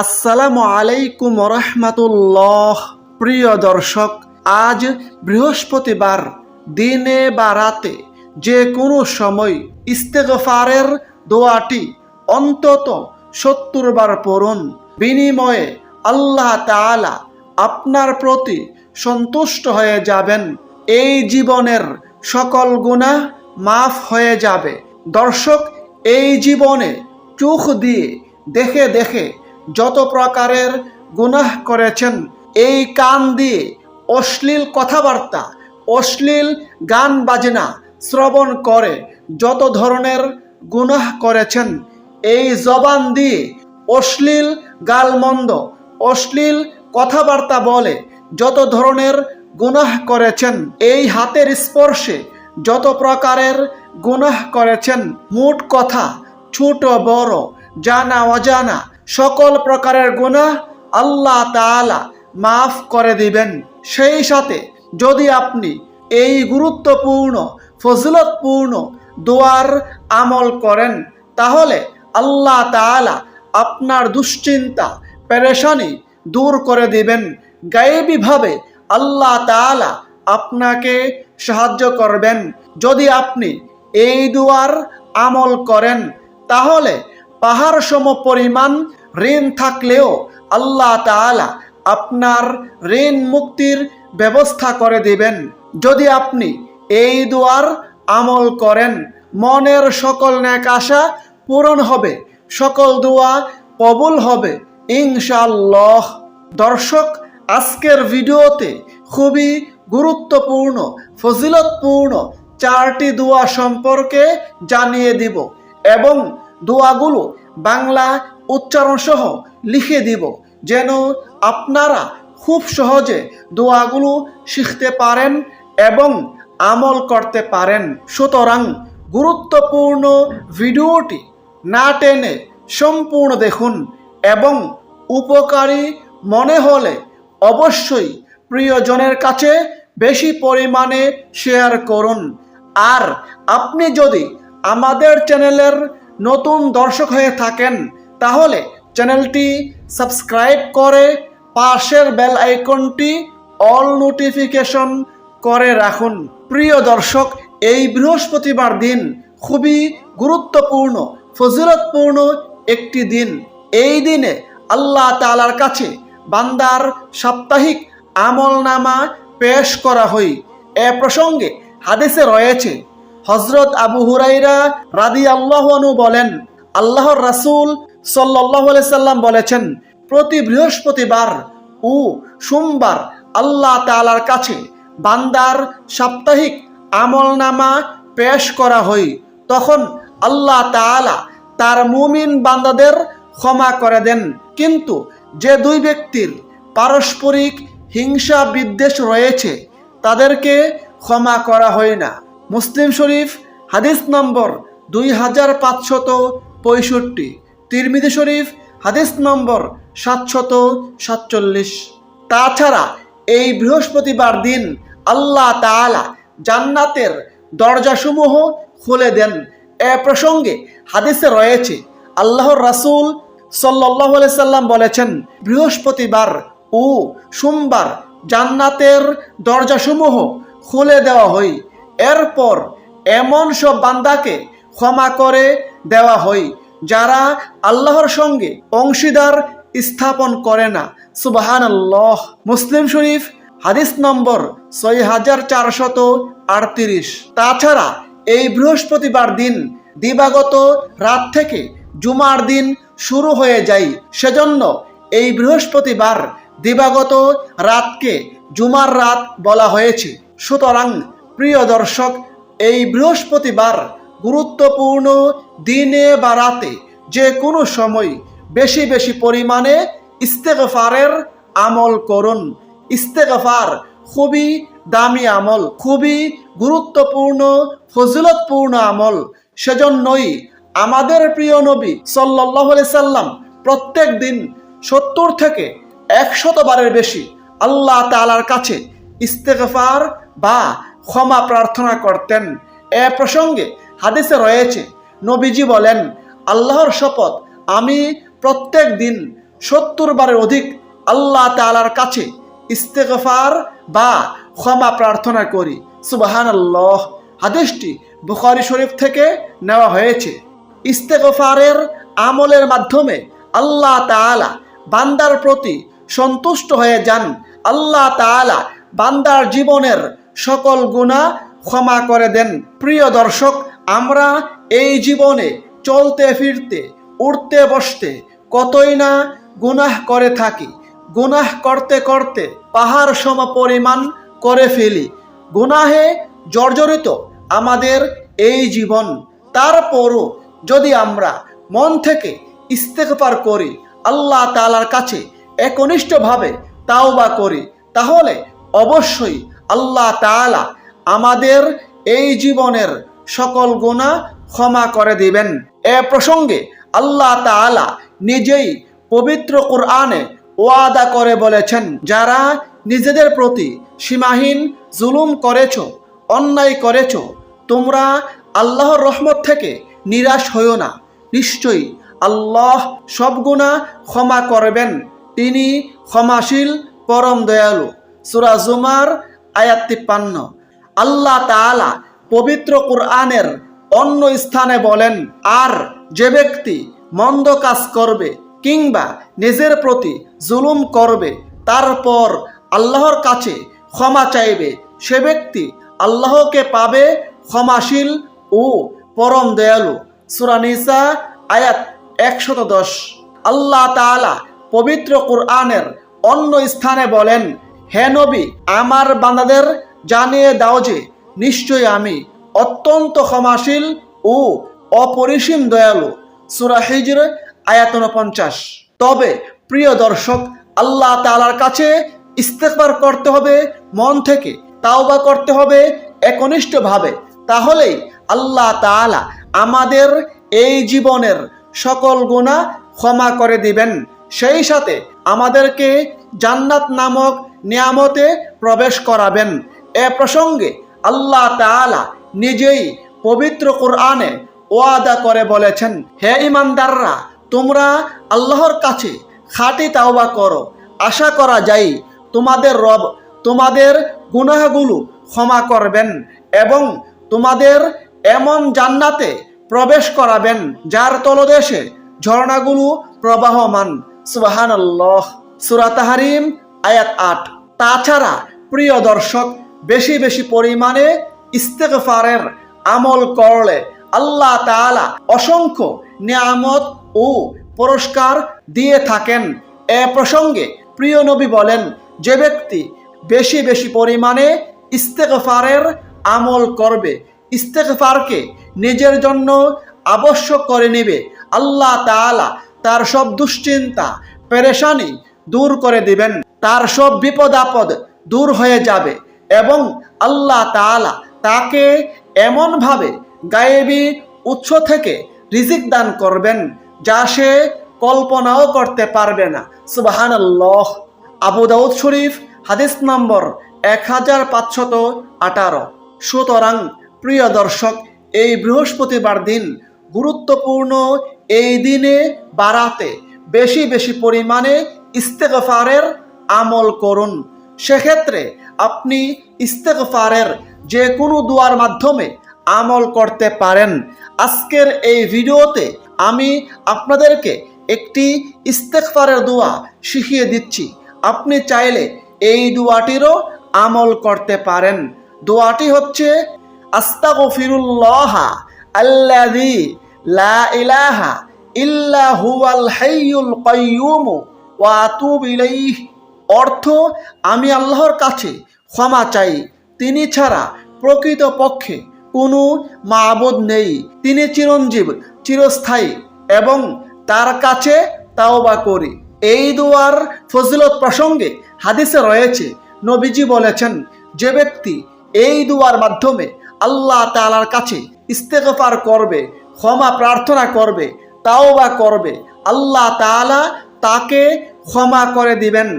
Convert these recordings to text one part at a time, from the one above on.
আসসালামু আলাইকুম রহমাতুল্লাহ। প্রিয় দর্শক, আজ বৃহস্পতিবার। দিনে বা রাতে যে কোনো সময় ইস্তেগফারের দোয়াটি অন্তত 70 বার পড়ুন। বিনিময়ে আল্লাহ তাআলা আপনার প্রতি সন্তুষ্ট হয়ে যাবেন। এই জীবনের সকল গুনাহ মাফ হয়ে যাবে। দর্শক, এই জীবনে চোখ দিয়ে দেখে দেখে যত প্রকারের গুনাহ করেছেন, এই কান দিয়ে অশ্লীল কথাবার্তা, অশ্লীল গান বাজনা শ্রবণ করে যত ধরনের গুনাহ করেছেন, এই জবান দিয়ে অশ্লীল গালমন্দ, অশ্লীল কথাবার্তা বলে যত ধরনের গুনাহ করেছেন, এই হাতের স্পর্শে যত প্রকারের গুনাহ করেছেন, মোট কথা ছোট বড় জানা অজানা সকল প্রকারের গুনাহ আল্লাহ তাআলা মাফ করে দিবেন। সেই সাথে যদি আপনি এই গুরুত্বপূর্ণ ফজিলতপূর্ণ দোয়ার আমল করেন, তাহলে আল্লাহ তাআলা আপনার দুশ্চিন্তা পেরেশানি দূর করে দিবেন। গায়েবীভাবে আল্লাহ তাআলা আপনাকে সাহায্য করবেন। যদি আপনি এই দোয়ার আমল করেন, তাহলে পাহাড় সম পরিমাণ ঋণ থাকলেও আল্লাহ তাআলা আপনার ঋণ মুক্তির ব্যবস্থা করে দিবেন। যদি আপনি এই দোয়ার আমল করেন, মনের সকল নেক আশা পূরণ হবে, সকল দোয়া কবুল হবে ইনশাআল্লাহ। দর্শক, আজকের ভিডিওতে খুবই গুরুত্বপূর্ণ ফজিলতপূর্ণ 4টি দোয়া সম্পর্কে জানিয়ে দিব এবং দোয়াগুলো বাংলা উচ্চারণ সহ লিখে দিব, যেন আপনারা খুব সহজে দোয়াগুলো শিখতে পারেন এবং আমল করতে পারেন। সুতরাং গুরুত্বপূর্ণ ভিডিওটি না টেনে সম্পূর্ণ দেখুন এবং উপকারী মনে হলে অবশ্যই প্রিয়জনের কাছে বেশি পরিমাণে শেয়ার করুন। আর আপনি যদি আমাদের চ্যানেলের নতুন দর্শক হয়ে থাকেন, তাহলে চ্যানেলটি সাবস্ক্রাইব করে পাশের বেল আইকনটি অল নোটিফিকেশন করে রাখুন। প্রিয় দর্শক, এই বৃহস্পতিবার দিন খুবই গুরুত্বপূর্ণ ফজিলতপূর্ণ একটি দিন। এই দিনে আল্লাহ তাআলার কাছে বান্দার সাপ্তাহিক আমলনামা পেশ করা হয়। এ প্রসঙ্গে হাদিসে রয়েছে, হযরত আবু হুরায়রা রাদিয়াল্লাহু আনহু বলেন, আল্লাহর রাসূল সাল্লাল্লাহু আলাইহি সাল্লাম বলেছেন, প্রতি বৃহস্পতিবার ও সোমবার আল্লাহ তাআলার কাছে বান্দার সাপ্তাহিক আমলনামা পেশ করা হয়। তখন আল্লাহ তাআলা তার মুমিন বান্দাদের ক্ষমা করে দেন। কিন্তু যে দুই ব্যক্তির পারস্পরিক হিংসা বিদ্বেষ রয়েছে, তাদেরকে ক্ষমা করা হয় না। মুসলিম শরীফ হাদিস নম্বর 2565, তিরমিজি শরীফ হাদিস নম্বর 747। তাছাড়া এই বৃহস্পতিবার দিন আল্লাহ তাআলা জান্নাতের দরজাসমূহ খুলে দেন। এ প্রসঙ্গে হাদিসে রয়েছে, আল্লাহর রাসূল সাল্লাল্লাহু আলাইহি সাল্লাম বলেছেন, বৃহস্পতিবার ও সোমবার জান্নাতের দরজাসমূহ খুলে দেওয়া হয়। এরপর এমন সব বান্দাকে ক্ষমা করে দেওয়া হয় যারা আল্লাহর সঙ্গে অংশীদার স্থাপন করে না। সুবহানাল্লাহ। মুসলিম শরীফ হাদিস নম্বর 6438। তাছাড়া এই বৃহস্পতিবার দিন দিবাগত রাত থেকে জুমার দিন শুরু হয়ে যায়। সেজন্য এই বৃহস্পতিবার দিবাগত রাতকে জুমার রাত বলা হয়েছে। সুতরাং প্রিয় দর্শক, এই বৃহস্পতিবার গুরুত্বপূর্ণ দিনে বা রাতে যে কোনো সময় বেশি বেশি পরিমাণে ইস্তেগফারের আমল করুন। ইস্তেগফার খুবই দামি আমল, খুবই গুরুত্বপূর্ণ ফজিলতপূর্ণ আমল। সেজন্যই আমাদের প্রিয় নবী সাল্লাল্লাহু আলাইহি সাল্লাম প্রত্যেক দিন 70 থেকে 100 বারের বেশি আল্লাহ তাআলার কাছে ইস্তেগফার বা ক্ষমা প্রার্থনা করতেন। এ প্রসঙ্গে হাদিসে রয়েছে, নবীজি বলেন, আল্লাহর শপথ, আমি প্রত্যেক দিন 70 বারের অধিক আল্লাহ তাআলার কাছে ইস্তেগফার বা ক্ষমা প্রার্থনা করি। সুবহানাল্লাহ। হাদিসটি বুখারী শরীফ থেকে নেওয়া হয়েছে। ইস্তেগফারের আমলের মাধ্যমে আল্লাহ তাআলা বান্দার প্রতি সন্তুষ্ট হয়ে যান। আল্লাহ তাআলা বান্দার জীবনের সকল গুনাহ ক্ষমা করে দেন। প্রিয় দর্শক, আমরা এই জীবনে চলতে ফিরতে উঠতে বসতে কতই না গুনাহ করে থাকি। গুনাহ করতে করতে পাহাড় সম পরিমাণ করে ফেলি। গুনাহে জর্জরিত আমাদের এই জীবন। তারপরও যদি আমরা মন থেকে ইস্তেগফার করি, আল্লাহ তাআলার কাছে একনিষ্ঠভাবে তাওবা করি, তাহলে অবশ্যই আল্লাহ তাআলা আমাদের এই জীবনের সকল গুনাহ ক্ষমা করে দিবেন। এ প্রসঙ্গে আল্লাহ তাআলা নিজেই পবিত্র কোরআনে ওয়াদা করে বলেছেন, যারা নিজেদের প্রতি সীমাহীন জুলুম করেছ, অন্যায় করেছ, তোমরা আল্লাহর রহমত থেকে নিরাশ হইও না। নিশ্চয়ই আল্লাহ সব গুনাহ ক্ষমা করবেন, তিনি ক্ষমাশীল পরম দয়ালু। সূরা জুমার আয়াত 53। আল্লাহ তাআলা পবিত্র কোরআনের অন্য স্থানে বলেন, আর যে ব্যক্তি মন্দ কাজ করবে কিংবা নিজের প্রতি জুলুম করবে, তারপর আল্লাহর কাছে ক্ষমা চাইবে, সে ব্যক্তি আল্লাহকে পাবে ক্ষমাশীল ও পরম দয়ালু। সূরা নিসা আয়াত 110। আল্লাহ তাআলা পবিত্র কোরআনের অন্য স্থানে বলেন, হে নবী, আমার বান্দাদের জানিয়ে দাও যে নিশ্চয়ই আমি অত্যন্ত ক্ষমাশীল ও অপরিসীম দয়ালু। সূরা হিজর আয়াত 49। তবে প্রিয় দর্শক, আল্লাহ তাআলার কাছে ইস্তেগফার করতে হবে মন থেকে, তাওবা করতে হবে একনিষ্ঠভাবে, তাহলেই আল্লাহ তাআলা আমাদের এই জীবনের সকল গুনাহ ক্ষমা করে দিবেন, সেই সাথে আমাদেরকে জান্নাত নামক নিয়ামতে প্রবেশ করাবেন। এ প্রসঙ্গে আল্লাহ তাআলা নিজেই পবিত্র কোরআনে ওয়াদা করে বলেছেন, হে ঈমানদাররা, তোমরা আল্লাহর কাছে খাঁটি তাওবা করো, আশা করা যায় তোমাদের রব তোমাদের গুনাহগুলো ক্ষমা করবেন এবং তোমাদের এমন জান্নাতে প্রবেশ করাবেন যার তলদেশে ঝর্ণাগুলো প্রবাহমান। সুবহানাল্লাহ। সূরা তাহরিম আয়াত 8। তাছাড়া প্রিয় দর্শক, বেশি বেশি পরিমাণে ইস্তেগফারের আমল করলে আল্লাহ তাআলা অসংখ্য নিয়ামত ও পুরস্কার দিয়ে থাকেন। এ প্রসঙ্গে প্রিয় নবী বলেন, যে ব্যক্তি বেশি বেশি পরিমাণে ইস্তেগফারের আমল করবে, ইস্তেগফারকে নিজের জন্য আবশ্যক করে নেবে, আল্লাহ তাআলা তার সব দুশ্চিন্তা পেরেশানি দূর করে দিবেন, তার সব বিপদ আপদ দূর হয়ে যাবে এবং আল্লাহ তাআলা তাকে এমনভাবে গায়েবী উৎস থেকে রিজিক দান করবেন যা সে কল্পনাও করতে পারবে না। সুবহানাল্লাহ। আবু দাউদ শরীফ হাদিস নম্বর 1518। সুতরাং প্রিয় দর্শক, এই বৃহস্পতিবার দিন গুরুত্বপূর্ণ এই দিনে বারাতে বেশি বেশি পরিমাণে ইস্তেগফারের আমল করুন। সেক্ষেত্রে আপনি ইস্তেগফারের যে কোনো দোয়ার মাধ্যমে আমল করতে পারেন। আজকের এই ভিডিওতে আমি আপনাদেরকে একটি ইস্তেগফারের দোয়া শিখিয়ে দিচ্ছি। আপনি চাইলে এই দোয়াটিরও আমল করতে পারেন। দোয়াটি হচ্ছে, আস্তাগফিরুল্লাহ আল্লাযী লা ইলাহা ইল্লা হুয়াল হাইয়ুল কাইয়্যুম ওয়া আতুবু ইলাইহি। অর্থ, আমি আল্লাহর কাছে ক্ষমা চাই, তিনি ছাড়া প্রকৃত পক্ষে কোনো মাবুদ নেই, তিনি চিরঞ্জীব চিরস্থায়ী এবং তার কাছে তাওবা করি। এই দোয়ার ফজিলত প্রসঙ্গে হাদিসে রয়েছে, নবীজি বলেছেন, যে ব্যক্তি এই দোয়ার মাধ্যমে আল্লাহ তাআলার কাছে ইস্তেগফার করবে, ক্ষমা প্রার্থনা করবে, তাওবা করবে, আল্লাহ তাআলা তাকে ক্ষমা করে দিবেন,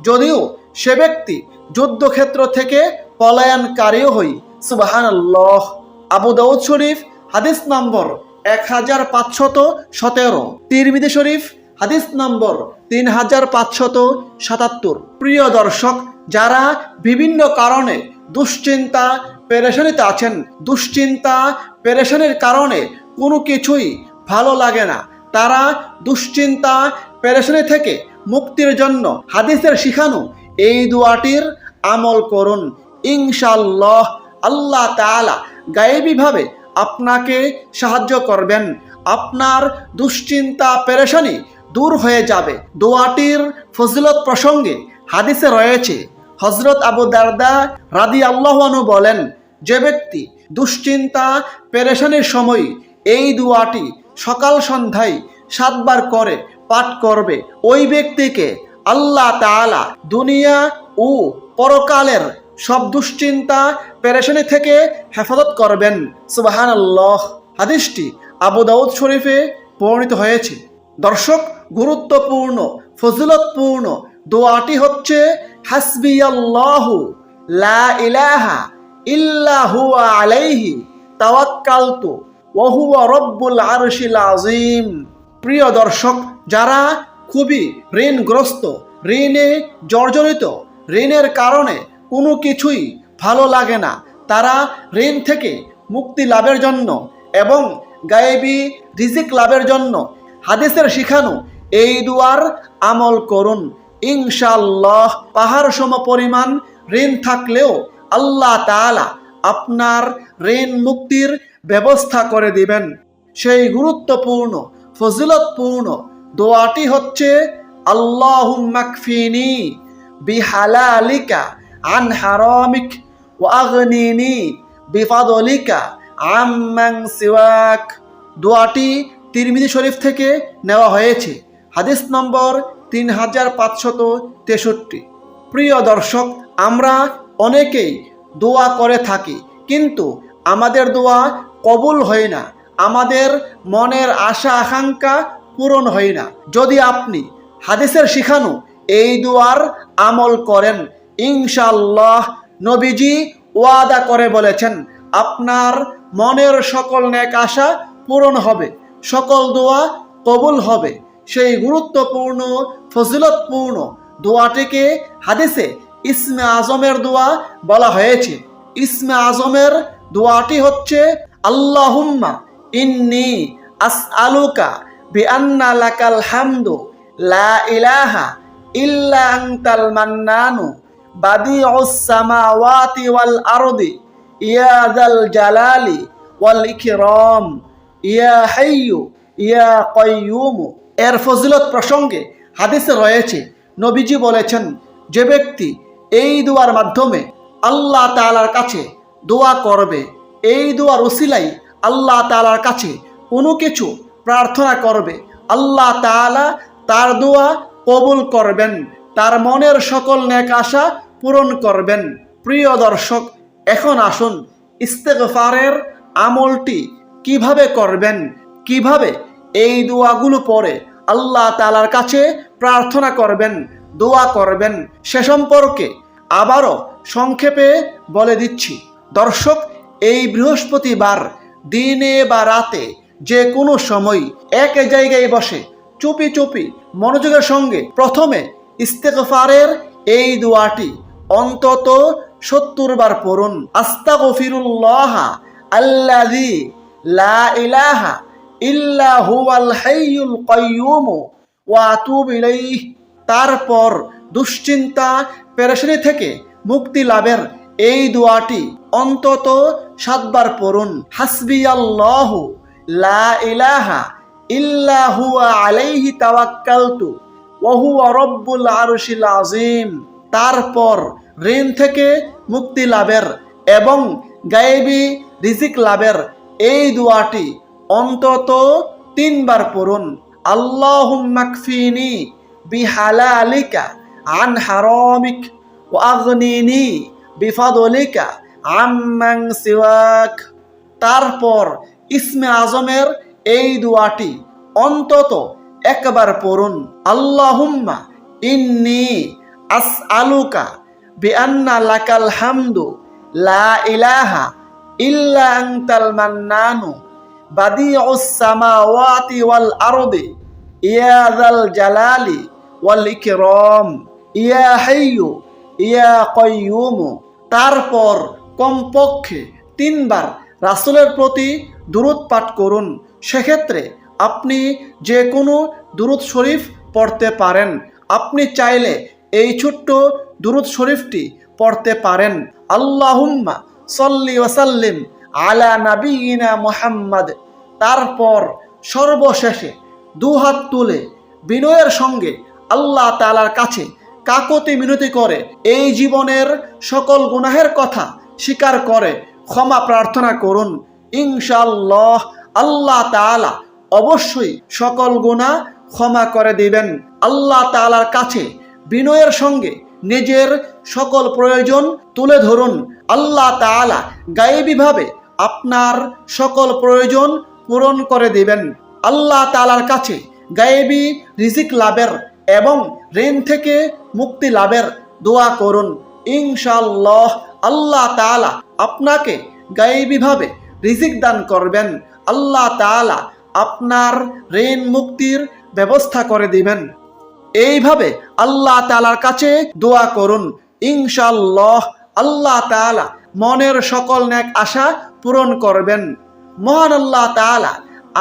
যদিও সে ব্যক্তি যুদ্ধক্ষেত্র থেকে পলায়নকারীও হই। সুবহানাল্লাহ। আবু দাউদ শরীফ হাদিস নম্বর 1517। তিরমিজি শরীফ হাদিস নম্বর 3577। প্রিয় দর্শক, যারা বিভিন্ন কারণে দুশ্চিন্তা পেরেশানিতে আছেন, দুশ্চিন্তা পেরেশানির কারণে কোনো কিছুই ভালো লাগে না, তারা দুশ্চিন্তা পেরেশানি থেকে মুক্তির জন্য হাদিসের শিখানো এই দোয়াটির আমল করুন। ইনশাআল্লাহ আল্লাহ তাআলা গায়েবীভাবে আপনাকে সাহায্য করবেন, আপনার দুশ্চিন্তা পেরেশানি দূর হয়ে যাবে। দোয়াটির ফজিলত প্রসঙ্গে হাদিসে রয়েছে, হযরত আবু দারদা রাদিয়াল্লাহু আনহু বলেন, যে ব্যক্তি দুশ্চিন্তা পেরেশানির সময় এই দোয়াটি সকাল সন্ধ্যায় 7 বার করে পাঠ করবে, ওই ব্যক্তিকে আল্লাহ তাআলা দুনিয়া ও পরকালের সব দুশ্চিন্তা পেরেশানি থেকে হেফাজত করবেন। সুবহানাল্লাহ। হাদিসটি আবু দাউদ শরীফে বর্ণিত হয়েছে। দর্শক, গুরুত্বপূর্ণ ফজিলতপূর্ণ দোয়াটি হচ্ছে হাসবিয়াল্লাহু লা ইলাহা ইল্লা হুয়া আলাইহি তাওয়াক্কালতু ওয়া হুয়া রব্বুল আরশিল আযীম। প্রিয় দর্শক, যারা খুবই ঋণগ্রস্ত, ঋণে জর্জরিত, ঋণের কারণে কোনো কিছুই ভালো লাগে না, তারা ঋণ থেকে মুক্তি লাভের জন্য এবং গায়েবী রিজিক লাভের জন্য হাদিসের শিখানো এই দুয়ার আমল করুন। ইনশাআল্লাহ পাহাড় সম পরিমাণ ঋণ থাকলেও আল্লাহ তাআলা আপনার ঋণ মুক্তির ব্যবস্থা করে দিবেন। সেই গুরুত্বপূর্ণ ফজিলতপূর্ণ দোয়াটি হচ্ছে আল্লাহুম্মা কফিনি বিহালালিকা আন হারামিক ওয়া আগনিনি বিফাদলিকা আম্মান সিওয়াক। দোয়াটি তিরমিজি শরীফ থেকে নেওয়া হয়েছে। হাদিস নম্বর 3563। প্রিয় দর্শক, আমরা অনেকেই দোয়া করে থাকি, কিন্তু আমাদের দোয়া কবুল হয় না, আমাদের মনের আশা আকাঙ্ক্ষা পূরণ হয় না। যদি আপনি হাদিসের শিখানো এই দোয়ার আমল করেন, ইনশাআল্লাহ নবীজি ওয়াদা করে বলেছেন, আপনার মনের সকল নেক আশা পূরণ হবে, সকল দোয়া কবুল হবে। সেই গুরুত্বপূর্ণ ফজিলতপূর্ণ দোয়াটিকে হাদিসে ইসমে আজমের দোয়া বলা হয়েছে। ইসমে আজমের দোয়াটি হচ্ছে আল্লাহুম্মা ইন্নী আসআলুকা বিআন্না লাকাল হামদু লা ইলাহা ইল্লা আনতাল মান্নানু বাদিউস সামাওয়াতি ওয়াল আরদি ইয়া যাল জালালি ওয়াল ইকরাম ইয়া হাইয়্যু ইয়া কাইয়্যুম। এর ফজিলত প্রসঙ্গে হাদিসে রয়েছে, নবীজি বলেছেন, যে ব্যক্তি এই দোয়ার মাধ্যমে আল্লাহ তাআলার কাছে দোয়া করবে, এই দোয়ার উসিলাই আল্লাহ তাআলার কাছে কোনো কিছু প্রার্থনা করবে, আল্লাহ তাআলা তার দোয়া কবুল করবেন, তার মনের সকল নেক আশা পূরণ করবেন। প্রিয় দর্শক, এখন আসুন ইস্তেগফারের আমলটি কিভাবে করবেন, কিভাবে এই দোয়াগুলো পড়ে আল্লাহ তাআলার কাছে প্রার্থনা করবেন, দোয়া করবেন, সে সম্পর্কে আবারও সংক্ষেপে বলে দিচ্ছি। দর্শক, এই বৃহস্পতিবার দিনে বা রাতে যে কোনো সময় এক জায়গায় বসে চুপি চুপি মনোযোগের সঙ্গে প্রথমে ইস্তেগফারের এই দোয়াটি অন্তত 70 বার পড়ুন। আস্তাগফিরুল্লাহ আল্লাযী লা ইলাহা ইল্লা হুয়াল হাইয়ুল কাইয়্যুম ওয়া আতুবু ইলাইহি। তারপর দুশ্চিন্তা পেরেশানি থেকে মুক্তি লাভের এই দোয়াটি অন্তত 7 বার পড়ুন। হাসবিয়াল্লাহু লা ইলাহা ইল্লা হুয়া আলাইহি তাওয়াক্কালতু ওয়া হুয়া রব্বুল আরশিল আযীম। তারপর ঋণ থেকে মুক্তি লাভের এবং গায়েবী রিজিক লাভের এই দোয়াটি অন্তত 3 বার পড়ুন। আল্লাহুম্মা কফিনি বিহালালিকা আন হারামিক ওয়া আগনিনি বিফাদলিকা আম্মান সিওয়াক। তারপর ইসমে আজমের এই দোয়াটি অন্তত 1 বার পড়ুন। আল্লাহুম্মা ইন্নী আসআলুকা বিআন্না লাকাল হামদু লা ইলাহা ইল্লা আনতাল মান্নানু বাদিউস সামাওয়াতি ওয়াল আরদি ইয়া যাল জালালি ওয়াল ইকরাম, ইয়া হাইয়ু ইয়া কাইয়ুম। তারপর কমপক্ষে 3 বার রাসূলের প্রতি দুরূদ পাঠ করুন। সেক্ষেত্রে আপনি যে কোনো দুরূদ শরীফ পড়তে পারেন। আপনি চাইলে এই ছোট্ট দুরূদ শরীফটি পড়তে পারেন। আল্লাহুম্মা সাল্লি ওয়া সাল্লিম আলা নাবিয়িনা মুহাম্মদ। তারপর সর্বশেষে 2 হাত তুলে বিনয়ের সঙ্গে আল্লাহ তাআলার কাছে কাকুতি মিনতি করে এই জীবনের সকল গুনাহের কথা স্বীকার করে ক্ষমা প্রার্থনা করুন। ইনশাআল্লাহ আল্লাহ তাআলা অবশ্যই সকল গুনাহ ক্ষমা করে দিবেন। আল্লাহ তাআলার কাছে বিনয়ের সঙ্গে নিজের সকল প্রয়োজন তুলে ধরুন। আল্লাহ তাআলা গায়েবীভাবে আপনার সকল প্রয়োজন পূরণ করে দিবেন। আল্লাহ তাআলার কাছে গায়েবী রিজিক লাভের এবং ঋণ থেকে মুক্তি লাভের দোয়া করুন। ইনশাআল্লাহ আল্লাহ তাআলা আপনাকে গায়েবীভাবে রিজিক দান করবেন। আল্লাহ তাআলা আপনার ঋণ মুক্তির ব্যবস্থা করে দিবেন। এইভাবে আল্লাহ তাআলার কাছে দোয়া করুন। ইনশাআল্লাহ আল্লাহ তাআলা মনের সকল নেক আশা পূরণ করবেন। মহান আল্লাহ তাআলা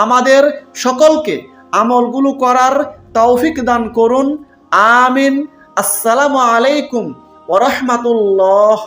আমাদের সকলকে আমলগুলো করার তৌফিক দান করুন। আমিন। আসসালামু আলাইকুম ওয়া রাহমাতুল্লাহ।